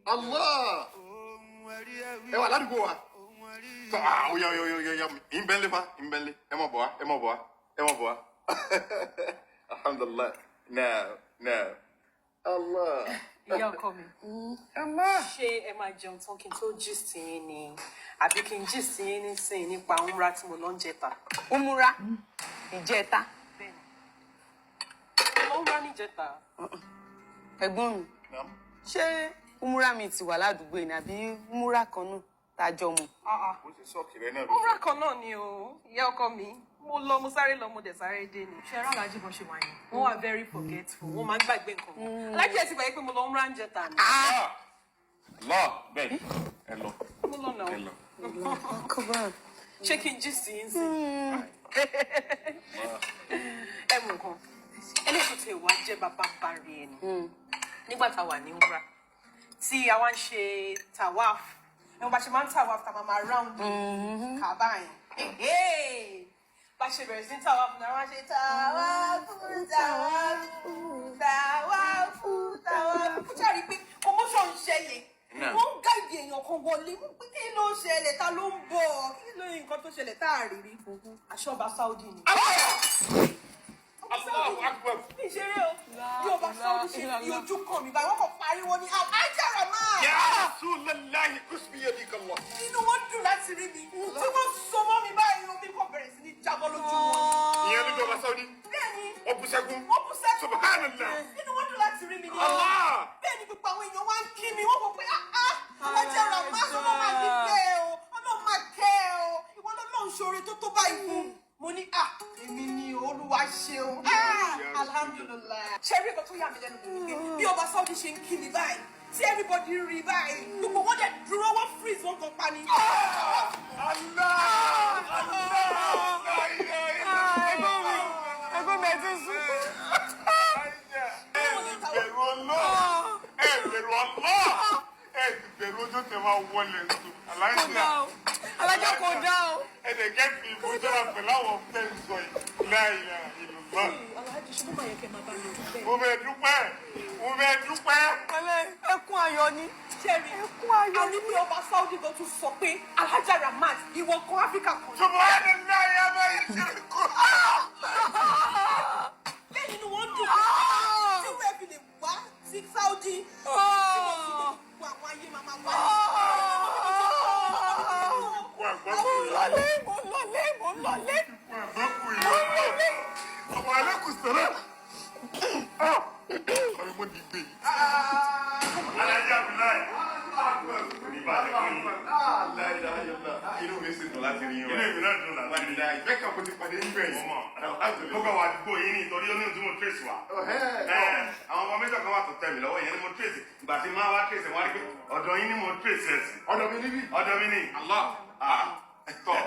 Allah. Ẹ wà ládùúgbò wa. Oya ìbẹ́lẹ̀ fa ìbẹ́lẹ̀ ẹ mọ̀ bọ̀ wá. Alhamdulillah. No. Allah. Ìyá ọkọ mi. Allah. Ṣé ẹ máa jẹun tán kí n tó gist yín ni àbí kí n gist yín nísìnyí nípa umra tí mo lọ ń jẹta? Umra ìjẹta. Bẹ́ẹ̀ni. Mo umra níjẹta. Ẹ̀gbọ́n mi. Ṣé umra mi ti wà ládùúgbò yìí àbí umra kan náà tá jọ mọ̀? Ó ti sọ́ọ̀kì rẹ náà. Umra kan náà ni o, ìyá ọkọ mi. Mo sáré lọ, mo dẹ̀ sáré dé ni. Ṣé aláàjì bọ́ ṣe wà yẹn? Wọ́n wà very forgetful. Wọ́n máa ń gbàgbé nǹkan. Aláàjì ẹ̀ ti gbàgbé pé mo lọ umra ń jẹta ni. Lọ bẹ́ẹ̀ ẹ lọ. Mo lọ náà. Ṣé kí n jí sí í sí? Ẹ mú nǹkan. Ẹlẹ́kùn tí ìwà jẹ́ bàbá bari ẹni. Nígbà tá a wà ní umra, tí a wá ń ṣe tawaf, ẹ̀wọ̀n bá ṣe máa ń tawaf tá a máa round Kaaba yẹn. Bá ṣe bẹ̀rẹ̀ sí tawaf náà wá ṣe tawafu. Jáde pé commotion ń ṣẹlẹ̀. Wọ́n ń gáìdì èèyàn kan wọlé. Kí ló ṣẹlẹ̀? Ta ló ń bọ̀? Kí ló yẹ nǹkan tó ṣẹlẹ̀ tá a rí rí? Aṣọ́ba Saudi ni. Allahu Akbar. Ìṣeré o. Bí ọba Saudi ṣe fi ojú kàn mí báyìí, wọ́n kàn pariwo ní Al-Ajara máa. Ya Rasulallahi kusbi yadika Allah. Inú wọn dùn láti rí mi. Tí wọ́n so mọ́ mi báyìí, omi kò bẹ̀rẹ̀ sí ní jábọ́ lójú wọn. Ìyẹn ló jọ ọba Saudi. Bẹ́ẹ̀ni. Ó bú sẹ́gun. Subhanallah. Inú wọn dùn láti rí mi ní Allah. Bẹ́ẹ̀ni gbogbo àwọn èèyàn wá ń kí mi, wọ́n kò pé Al-Ajara máa sọ máa ní kẹ́ o, ọlọ́run máa kẹ́ o, ìwọ lọ́lọ́run ṣoore tó tó báyìí fún. Mo ní èmi ni Olúwa ṣeun. Alhamdulillah. Ṣé rí nǹkan tó yà mí lẹ́nu kò bí ọba Saudi ṣe ń kí mi báyìí, tí everybody rí báyìí, gbogbo wọn dẹ̀ dúró wọ́n freeze wọn kan pa ni. Ẹ̀gbọ́n mi ẹ ti sùn. Ẹ̀bẹ̀rù ojú tẹ máa wọlé sùn. Alájà kò dá o. Ẹ̀dẹ̀ gẹ́gì ìbújọ́ra pẹ̀lú àwọn fẹ́ǹ sọ yìí láìla ìlú náà. Aláàjì ṣe bó máa yẹ kẹ́ máa bá mi dúpẹ́. Mo fẹ́ dúpẹ́. Ẹkún ayọ̀ ni. Ṣẹ́rí, a ní bí ọba Saudi ló tún sọ pé Al-Ajara Mat ìwọ kan Áfíríkà kan. Subhanallah ya máa yẹ ṣe kú. Bẹ́ẹ̀ nínú wọn dùn tí wọ́n fi lè wá sí Saudi. Tí wọ́n fi lè wọ àwọn ayé máa wá. Mo lọlé. Ọmọ alẹ́kùn sọ̀rọ̀. Ọ̀rẹ́ mo di gbé. Alájà Abdullahi. Inú mi sì dùn láti rí yín. Inú mi náà dùn láti rí yín. Ìfẹ́ kan kò ti pàdé nígbà yìí. Mo kàn wá àdúgbò yín ní ìtorí ó ní ojú mo trace wa. Àwọn ọmọ méjì kan wà tó tẹ̀ mí lọ́wọ́ yẹn ni mo trace. Ìgbà tí máa wá trace wọ́n á rí pé ọ̀dọ̀ yín ni mo trace ẹ̀ sí. Ọ̀dọ̀ mi níbí. Ọ̀dọ̀ mi ní. Allah. Tọ́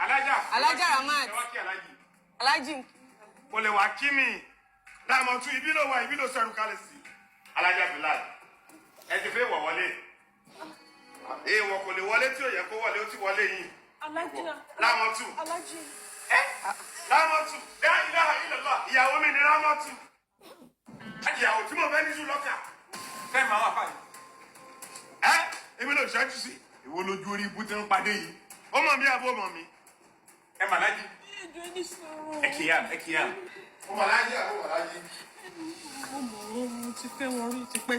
Alájà Ramat. Ẹ wá kí Alájì. Alájì. Kò lè wá kí mi. Láàmú tún ibi ló wà ibi ló sẹ́rù kalẹ̀ sí. Alájà Bilal. Ẹ ti fẹ́ wọ̀ wọlé. Èèwọ̀ kò lè wọlé tí ò yẹ kó wọlé ó ti wọlé yìí. Alájà. Láàmọ́tù. Alájì. Láàmọ́tù. La ilaha illallah. Ìyàwó mi ni Láàmọ́tù. Ìyàwó tí mo fẹ́ ní Zúlọ́kà. Fẹ́ máa wà fàyè. Èmi ló ṣẹ́jú sí. Ìwọ lójú orí ibú tí ń padé yìí. Ó mọ̀ mí àbó mọ̀ mi. Ẹ mà lájí. Ẹ kìíyà. Ó mà lájí àbó mà lájí. Mo ti fẹ́ wọn rí tipẹ́.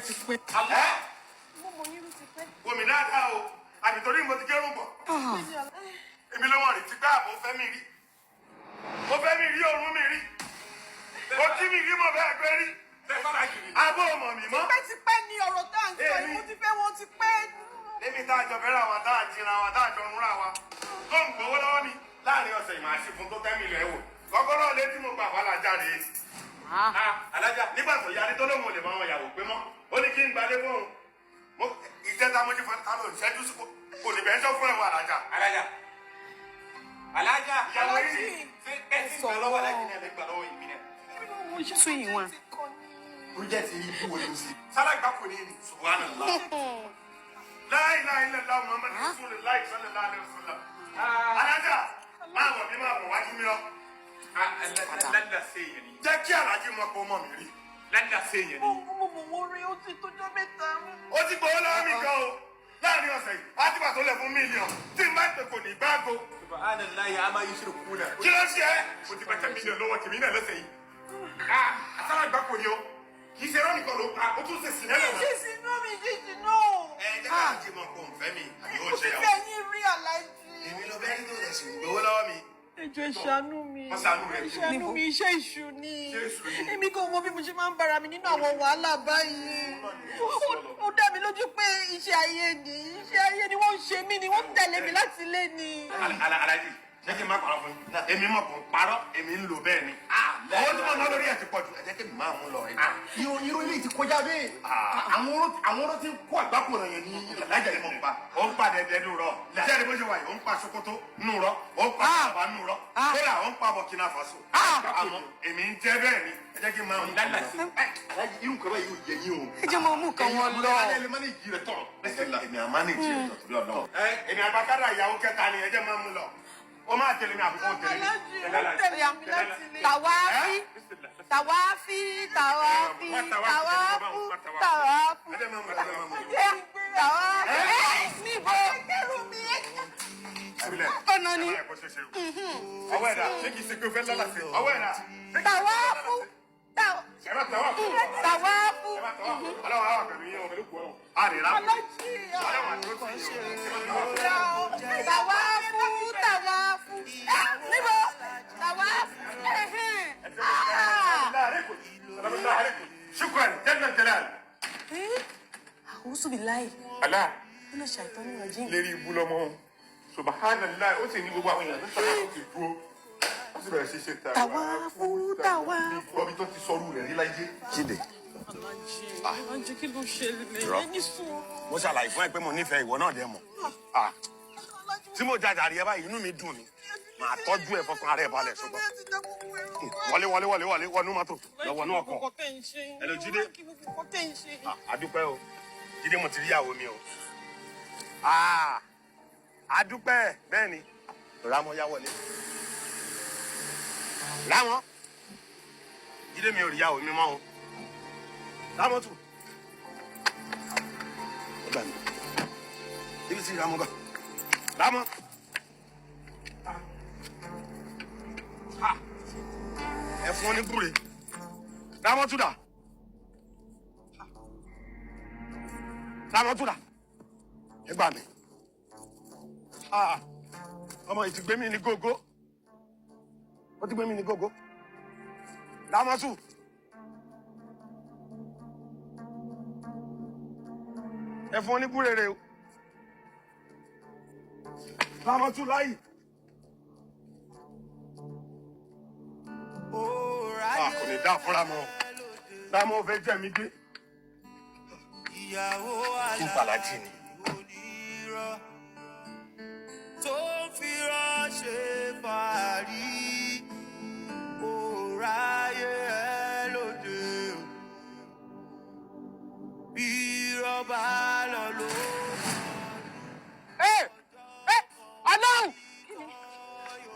Mo mọ̀ yín rí tipẹ́. Wòmí dáadáa o. Àbìtọ́rí mo ti kẹ́rù bọ̀. Èmi ló wọ̀n rí tipẹ́ àbò fẹ́ mi rí. Mo fẹ́ mi rí ọ̀run mi rí. Mo jí mi rí mo fẹ́ gbé rí. Àbó mọ̀ mi mọ́. Tipẹ́ ni ọ̀rọ̀ tá à ń sọ yìí, mo ti fẹ́ wọn tipẹ́. Lémi tá a jọ fẹ́ràn wa, tá a jìnnà wa, tá a jọ rúnra wa. Tó ń gbowó lọ́wọ́ mi láàrin ọ̀sẹ̀ ìmọ̀ àṣì fún tó tẹ́mi ilẹ̀ wò. Kọ́kọ́rọ́ létí mo gbà wá lájà rèé. Alájà nígbà tó yarí tó lóun ò lè máa wọn yàwó pé mọ́. Ó ní kí n gbalé fóun. Ìjẹta mo jí fún ta ló ń ṣẹ́jú sí kò ní bẹ́ẹ̀ sọ fún ẹ̀wọ̀n Alájà. Alájà. Ìyàwó yìí ṣe kẹ́sì gbà lọ́wọ́ Alájà ní ẹ̀lẹ́gbà lọ́wọ́ ìbílẹ̀. Tún yìí wọn. Project yìí kú wọlé sí. Sálà ìgbà kò ní ní. Subhanallah. La ilaha illallah Muhammad Rasulullah sallallahu alaihi wasallam. Alájà máa bọ̀ bí máa bọ̀ wájú mi lọ. Lẹ́dà sí èèyàn ni. Jẹ́ kí Alájì mọ̀ pé ọmọ mi rí. Lẹ́dà sí èèyàn ni. Mo mo worry ó ti tójọ́ mẹ́ta. Ó ti gbowó lọ́wọ́ mi gan o. Láàrin ọ̀sẹ̀ yìí, á ti wà tó lẹ̀ fún mílíọ̀nù. Tí n bá pè kò ní gbáàgò. Subhanallahi amma yushrikuna. Kí ló ṣe é? Mo ti bàtà mílíọ̀nù lọ́wọ́ tèmi náà lọ́sẹ̀ yìí. Àsálà gbà kò ní o. Kì í ṣe rọ́ nìkan ló pa, ó tún ṣe sí náà lọ́wọ́. Jíjì náà mi jíjì náà. Ẹ jẹ́ ká jí mọ̀ kó n fẹ́ mi. Àbí ó Mo ṣe ti yàwó. fẹ́ yín rí Aláàjì. Èmi ló bẹ́ẹ̀ ní tó rẹ̀ sí gbowó lọ́wọ́ mi. Ẹ jọ̀ọ́ ṣàánú mi. Wọ́n ṣàánú rẹ̀. Ṣàánú mi iṣẹ́ ìṣù ni. Iṣẹ́ ìṣù ni. Èmi kò mọ bí mo ṣe máa ń bára mi nínú àwọn wàhálà báyìí. Ó dá mi lójú pé iṣẹ́ ayé ni wọ́n ń ṣe mí ni wọ́n ń tẹ̀lé mi láti ilé ni. Aláàjì, ṣé kí n má parọ́ fún yín? Èmi mọ̀ kò ń parọ́, èmi ń lò bẹ́ẹ̀ ni. Owó tí mo ná lórí ẹ̀ ti pọ̀ jù, ẹ jẹ́ kí mi máa mú lọ. Irú ilé ti kọjá bẹ́ẹ̀. Àwọn ọ̀rọ̀ ti kó àgbákò rẹ̀ yẹn ní Lájà ni mo ń pa, ó ń pa dẹ̀dẹ̀ nù rọ. Ṣé ẹni bó ṣe wà yìí, ó ń pa Sokoto nù rọ, ó ń pa Bàbá nù rọ. Kódà ó ń pa Burkina Faso. Àmọ́ èmi ń jẹ́ bẹ́ẹ̀ ni, ẹ jẹ́ kí n máa mú. Aláàjì irú nǹkan báyìí yóò yẹ yín o. ẹ jẹ́ mọ mú kan wọn lọ. Ẹ̀yin máa ní ìjì rẹ̀ tọ̀. Èmi à máa ní ìjì rẹ̀ torí ọ̀dọ́. Èmi àgbàkádà ìyàwó kẹta ni ẹ jẹ́ máa mú lọ. Ó máa tẹ̀lé mi àbíkó tẹ̀lé mi. Aláàjì ó tẹ̀lé mi láti ilé. Tàwáfí tàwáfí tàwáfí tàwáfú tàwáfú Ẹ jẹ́ máa mú, ẹ jẹ́ máa mú. tàwáfú níbo ọ̀nà ni Ọwọ́ ẹ̀dá, ṣé kìí ṣe pé o fẹ́ lọ́la sí? Ọwọ́ ẹ̀dá. tàwáfú Ẹ bá tẹ̀wá fún. tàwáfú Ẹ bá tẹ̀wá fún. Ọlọ́run á wà pẹ̀lú yín o, pẹ̀lú kú ọ̀run. A lè ra. Aláàjì Ọlọ́run àti ó ti yín o. tàwáfú tàwáfú níbo tàwáfú شكرا جل الجلال. àwùsù bí láì Allah nínú ṣàìtọ́ nínú ọjí. lérí ibú lọmọ subhanallah ó sì ní gbogbo àwọn èèyàn nípa ó ti dúró ó sì bẹ̀rẹ̀ sí ṣe tàwáfú tàwáfú. gbọ́bí tó ti sọrú rẹ̀ rí láyé. Jíde. Aláàjì kí ló ṣẹlẹ̀? Ẹni sùn. Mo ṣàlàyé fún ẹ pé mo nífẹ̀ẹ́ ìwọ náà dẹ̀ mọ̀. Tí mo jàjà rí ẹ báyìí inú mi dùn ni. Màá tọ́jú ẹ fọkàn ara ẹ balẹ̀ ṣùgbọ́n. Wọlé wọnú mọ́tò lọ wọnú ọkọ̀. Hello, Jídé. Adúpẹ́ o. Jídé mo ti rí ìyàwó mi o. Adúpẹ́ bẹ́ẹ̀ ni. Rámọ́ yá wọlé. Rámọ́. Jídé mi ò rí ìyàwó mi mọ́ o. Rámọ́ tù. Ó gbà mí. Ibi tí Rámọ́ gbà. Rámọ́. Ẹ fún ọ ní gbúre. Rámọ́ tù dà. Rámọ́ tù dà. Ẹ gbà mí. Ọmọ yìí ti gbé mi ní gógó. Ó ti gbé mi ní gógó. Rámọ́ tù. Ẹ fún ọ ní gbúre rẹ o. Rámọ́ tù láyì. Kò ní dá fúnra mọ́. Rámọ́ fẹ́ jẹ́ mi gbé. Kí n pàlájì ni. Tó fi ránṣẹ́ fàárí, ó ráyé ẹ lóde. Bí rọ́bà lọ ló. Ọlọ́run!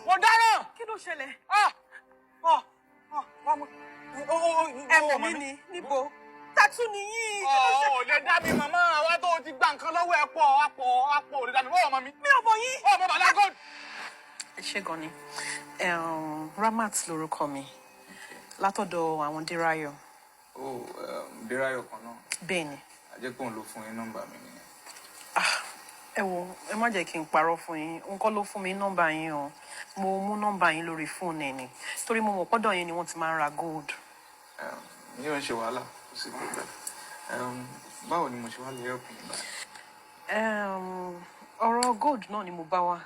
Mo dáràn! Kí ló ṣẹlẹ̀? Ẹ̀mọ̀ mi ni níbo? Tátú nìyí. Ò lè dá mi màmá àwa tó ti gba nǹkan lọ́wọ́ ẹ̀ pọ̀ ò lè dá mi bọ́ọ̀ ọmọ mi. Mi ò mọ̀ yín. Ọmọ bàbá God. Ẹ ṣé gan ni. Ramat lorúkọ mi látọ̀dọ̀ àwọn Dérayọ̀. Dérayọ̀ kan náà. Bẹ́ẹ̀ ni. Àjẹpọ̀ ló fún yín nọ́mbà mi nìyẹn. Ẹ wo, ẹ má jẹ́ kí n parọ́ fún yín. Nǹkan ló fún mi nọ́mbà yín o. Mo mú nọ́mbà yín lórí fóònù ẹ̀ ni. Torí mo mọ̀ pọ́dọ̀ yín ni wọ́n ti máa ń ra gold. Mi ò ń ṣe wàhálà, kò sí problem. Báwo ni mo ṣe wá lè help yín báyìí? Ọ̀rọ̀ gold náà ni mo bá wá.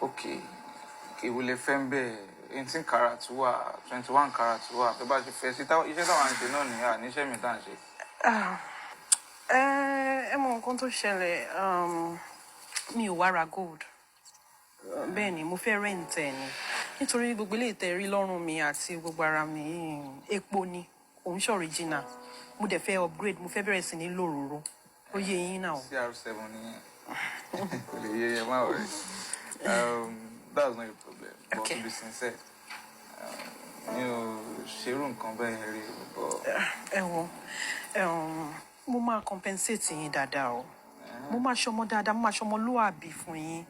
Ok, ìwò lè fẹ́ ń bẹ̀ 18 karat wà 21 karat wà tó bá ṣe fẹ́ sí iṣẹ́ táwọn àǹṣe náà nìyà níṣẹ́ mi tá à ń ṣe. Ẹ mọ nǹkan tó ṣẹlẹ̀, mi ò wá ra gold. Bẹ́ẹ̀ ni mo fẹ́ rent ẹ̀ ni nítorí gbogbo ilé ìtẹ̀rí lọ́rùn mi àti gbogbo ara mi epo ni òun ṣe original. Mo dẹ̀ fẹ́ upgrade, mo fẹ́ bẹ̀rẹ̀ sí ní lòróró. Ó yé yín náà. CR7 nìyẹn kò lè yé yẹn má ọ̀rẹ́. That's not a problem. But Okay. to be sincere, ṣerú nǹkan bẹ́ẹ̀ rí bọ́. Ẹ wo mo máa compensate yín dáadáa o mo máa ṣọmọ dáadáa mo máa ṣọmọ lóàbí fún yín.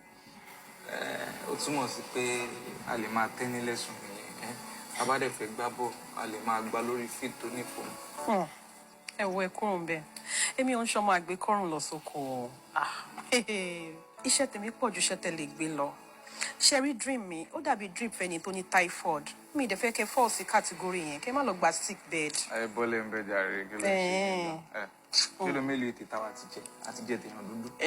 Ó túmọ̀ sí pé a lè máa tẹ́ nílẹ̀ sùn nìyẹn a bá dẹ̀ fẹ́ gbá bọ̀ a lè máa gbá lórí fíìt tó nípò. Ẹ wo ẹ kúrò ń bẹ èmi ò ń ṣọmọ àgbékọ́rùn lọ sóko o iṣẹ́ tèmi pọ̀ ju iṣẹ́ tẹ́ lè gbé lọ ṣe rí dream mi ó dàbí dream fẹ́ni tó ní typhoid mi ìdẹ́fẹ́ kẹ́ fall sí category yẹn kẹ́ má lọ gba sick bed. ẹ bọ́lẹ̀ ń bẹ jàre kí ló ṣe kí ló mélòó ètè táwa ti jẹ àti jẹ tèèyàn dúdú àti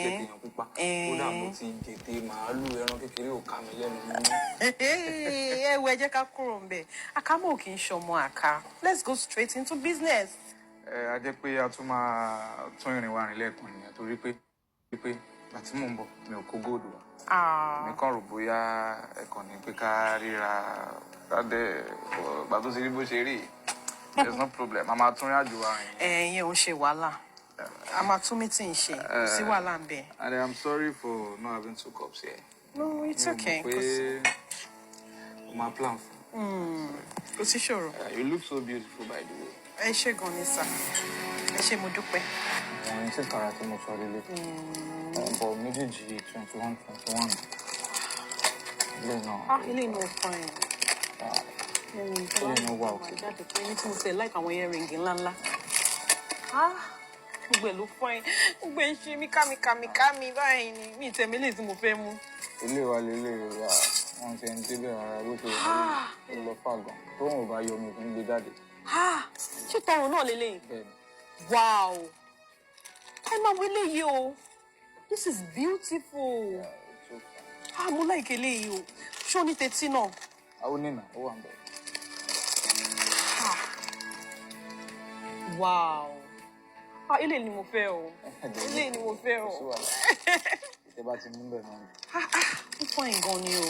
jẹ tèèyàn pupa kódà mo ti jètè màálù ẹran kékeré ò ká mi lẹ́nu mímú. ẹ wo ẹ jẹ́ ká kúrò ń bẹ̀ àkámọ́ kì í ṣọmọ àká let's go straight into business. A jẹ́ pé a tún máa tún ìrìn wa rìn lẹ́ẹ̀kan nìyẹn torí pé àti mò ń bọ̀ mi ò kó góòdù wa. mi kàn rò bóyá ẹ̀kọ́ ni pé ká ríra kádẹ́ gbà tó ṣe rí bó ṣe rí there's no problem a máa tún rìn àjò wa rìn. ẹ̀yin ò ń ṣe wàhálà a máa tún meeting ṣe kò sí wàhálà ń bẹ̀. And I'm sorry for not having 2 cups here. No, it's okay. mi ò mọ̀ pé o máa plan fún. Kò sí ṣòro. You look so beautiful by the way. Ẹ ṣé gan ni sà ẹ ṣé mo dúpẹ́. àwọn ẹni tí kàrà tí mo sọ lélẹ̀ bọ̀ méjèèjì 21 ilé náà. ilé inú ọ̀pá ẹ̀. ilé inú wà òkè. jáde pé ní tí mo tẹ̀ láìka àwọn earring ńláńlá. gbogbo ẹ̀ ló fọ́ ẹ gbogbo ẹ̀ ń ṣe mí kámi báyìí ni mi ìtẹ̀mí lè tí mo fẹ́ mú. ilé wa lélẹ̀ rà wọn ti ń débẹ̀ rárá bó ṣe wọlé ó lọ fàgàn tóun ò bá yọ mi kì í gbé jáde. ṣé tọrùn náà lélẹ́yìn. bẹ́ẹ̀ni. Wow. Ẹ máa wo eléyìí o. This is beautiful. Mo like eléyìí o. Ṣé o ní tẹ́tí náà? Àwọn onínà ó wà ń bẹ̀. Wow. Eléyìí ni mo fẹ́ o. Eléyìí ni mo fẹ́ o. Ìtẹ́ bá ti mú bẹ̀ náà. Ó fine gan ni o.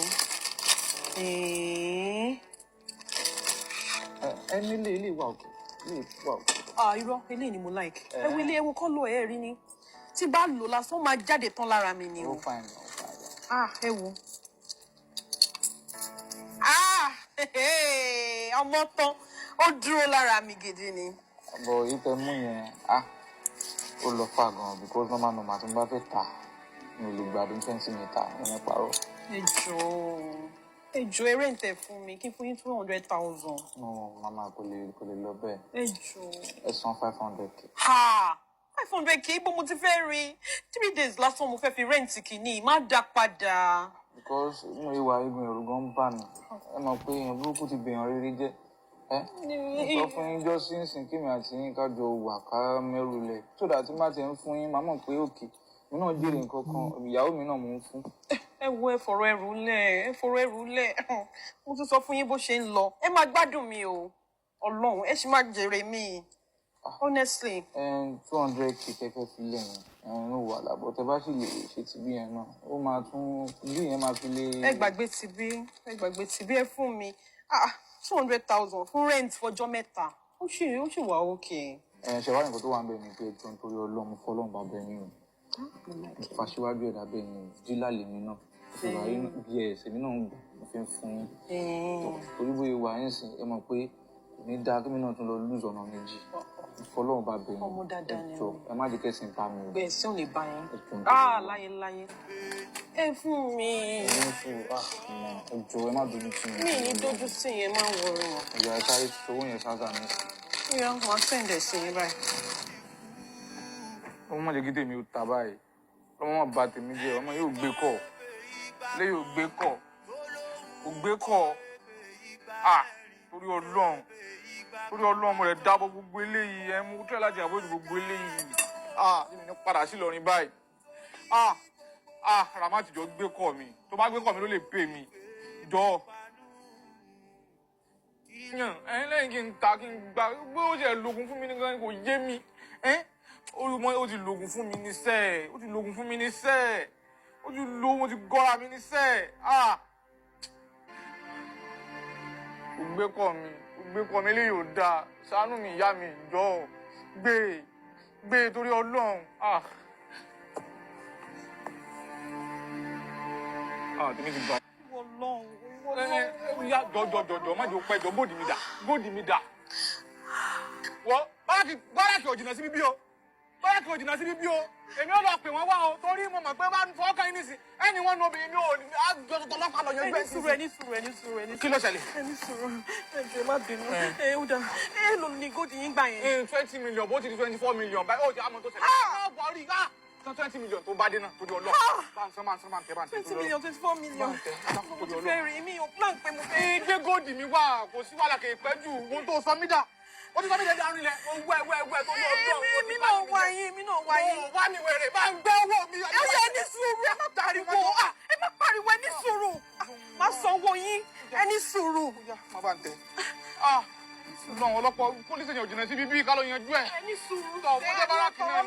Ẹni ilé wà òkè. Ilé wà òkè. Irọ́ eléyìí ni mo like. Ẹ wo ilé ewu kọ́ lọ ẹ̀ rí ni. Tí bá lò lásán máa jáde tán lára mi ni o. Ó fine gan. Ẹ wo. Ọmọ tán ó dúró lára mi gidi ni. Bọ̀ yìí tẹ mú yẹn ó lọ fà gan because normal tó ń bá fẹ́ tà mi ò lè gbádùn 20 mítà ìyẹn parọ́. Ẹ jọ̀ọ́ eré ń tẹ̀ fún mi kí n fún yín 200,000. No mama kò lè lọ bẹ́ẹ̀. Ẹ jọ̀ọ́. Ẹ san 500k. 500k ibo mo ti fẹ́ rí 3 days lásán mo fẹ́ fi rẹ́ǹtì kìíní má dá padà. Because mo ìwà igun ẹ̀rù gan bà mí ẹ mọ̀ pé èèyàn burúkú ti bèèyàn rere jẹ́ sọ fún yín jọ sínsìn kí mi àti yín ká jọ wà ká mẹ́rù lẹ̀ so that tí má ti ń fún yín má mọ̀ pé òkè mi náà jèrè nǹkan kan ìyàwó mi náà mò ń fún. Ẹ wo ẹ fọ̀rọ̀ ẹrù lẹ̀ mo ti sọ fún yín bó ṣe ń lọ ẹ máa gbádùn mi o Ọlọ́run ẹ sì máa jèrè mi honestly. 200k kẹfẹ fi lẹ́yìn ẹnu wà lábọ tẹ bá sì lè ṣe ti bí yẹn náà ó máa tún bí yẹn máa fi lè. ẹ gbàgbé ti bí ẹ fún mi 200,000 fún rent fọjọ́ mẹ́ta ó sì wà òkè. ṣe wá nǹkan tó wà ń bẹ ní pé tó ń torí Ọlọ́run fọlọ́run bá bẹ yín o ìfàṣíwájú ẹ̀dá bẹ yín jílà lèmi náà ìwà yín bí ẹ̀sẹ̀ mi náà ń gbà mo fi ń fún yín torí bóyá wà yín sìn ẹ mọ̀ pé èmi dáa kí mi náà tún lọ lùzọ ọ̀nà méjì ìfọlọ́run bá bẹ ọmọ dáadáa ni ẹjọ́ ẹ má jẹ́ kẹ́sìn bá mi. bẹ́ẹ̀ sí ò lè bá yín láyé ẹ fún mi. ẹjọ́ ẹ má dojú sí mi. mi ní dojú sí yẹn máa ń wọrí wọn. ìyá ẹ sáré sowó yẹn sáza mi. ìyá wọn sẹ́ǹdẹ̀ sí yín báyìí. ọmọ má jẹ́ kí tèmi ó ta báyìí ọmọ má bà tèmi jẹ́ ọmọ yóò gbé kọ́ lé yóò gbé kọ́ kò gbé kọ́ torí Ọlọ́run mo rẹ̀ dábọ̀ gbogbo eléyìí ẹ mú tẹ́lẹ̀ láti àbójú gbogbo eléyìí èmi ní padà sí Ìlọrin báyìí Ramati jọ gbé kọ́ mi tó bá gbé kọ́ mi ló lè pè mí jọ ẹ̀yin lẹ́yìn kí n ta kí n gbà gbé ó jẹ́ lògùn fún mi nìkan kò yé mi olùmọ̀ ó ti lògùn fún mi ní sẹ́ẹ̀ ó ti lògùn fún mi ní sẹ́ẹ̀ ó ti lo mo ti gọ́ra mi ní sẹ́ẹ̀ gbé kọ́ mi eléyìí ò dáa ṣàánú mi ìyá mi jọ gbé torí Ọlọ́run tèmi ti gbà. Ọlọ́run Ya jọjọjọjọ má jò pẹjọ góòdì mi dà. Wọ́n báyà kí òjìnà sí bíbí o. Báyà kí òjìnà sí bíbí o. Èmi ò lọ pè wọ́n wá o torí mo mọ̀ pé bá ń fọ́ ọkàn yín nísìn. Ẹni wọ́n nu obìnrin mi ò àjọ tuntun lọ́pàá lọ yanjú ẹ̀. Ẹni sùúrù. Kí ló ṣẹlẹ̀? Ẹni sùúrù. Ẹ má bínú. Ó dà. Lò ní góòdì yín gbà yẹn. 20 million bó ti di 24 million báyìí ó ti àmọ́ tó ṣẹlẹ̀. Bọ̀rí san 20 million tó bá dé náà torí Ọlọ́run. Bá ń san tẹ bá ń tẹ. 20 million 24 million. Mo ti fẹ́ rí mi ò plan pé mo fẹ́. Gbé góòdì mi wá kò sí wàhálà kì í pẹ́ jù ohun tó sọ mí dà. Ó ti sọ mí dẹ̀ dàrú ilẹ̀ owó tó yọ ọjọ́. Èmi náà wá yín. Wá mi wèrè bá ń gbé owó mi. Ẹ ṣe ní sùúrù, ẹ má pariwo. Ẹ má pariwo, ẹ ní sùúrù. Má sanwó yín, ẹ ní sùúrù. Má bá ń tẹ. Ṣùgbọ́n ọlọ́pàá pólísì ni òjìnà sí bíbí ká ló yanjú ẹ̀. Ẹ ní sùúrù. Tọ̀ wọ́n jẹ́ bára kì náà.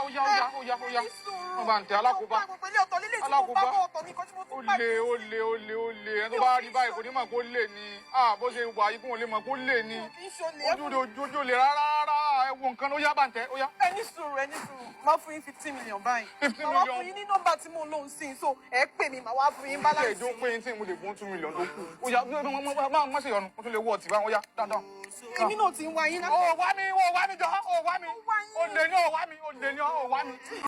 Ó yá. Má bá ń tẹ alákòóbá. Ó lè. Ẹni tó bá rí báyìí kò ní mọ̀ kó lè ní. Bó ṣe wà yìí kó wọn lè mọ̀ kó lè ní. Ojú lè rárá. Ẹ wo nǹkan ó yá bá ń tẹ. Ó yá. Ẹ ní sùúrù. Má fún yín 15 million báyìí. 15 Má million. fún yín ní nọ́mbà tí mo lóun sí. So ẹ pè mí, màá wá fún yín balance. Ṣé ìjọ pé yín tí mo lè fún 2 million tó kù? Ó yá má ṣe yọnu. Mo tún lè wọ́ ọtí báwọn. Ó yá dáadáa. Èmi náà ti ń wá yín láti. Ó wá mi jọ. Ó lè ní ó wá mi.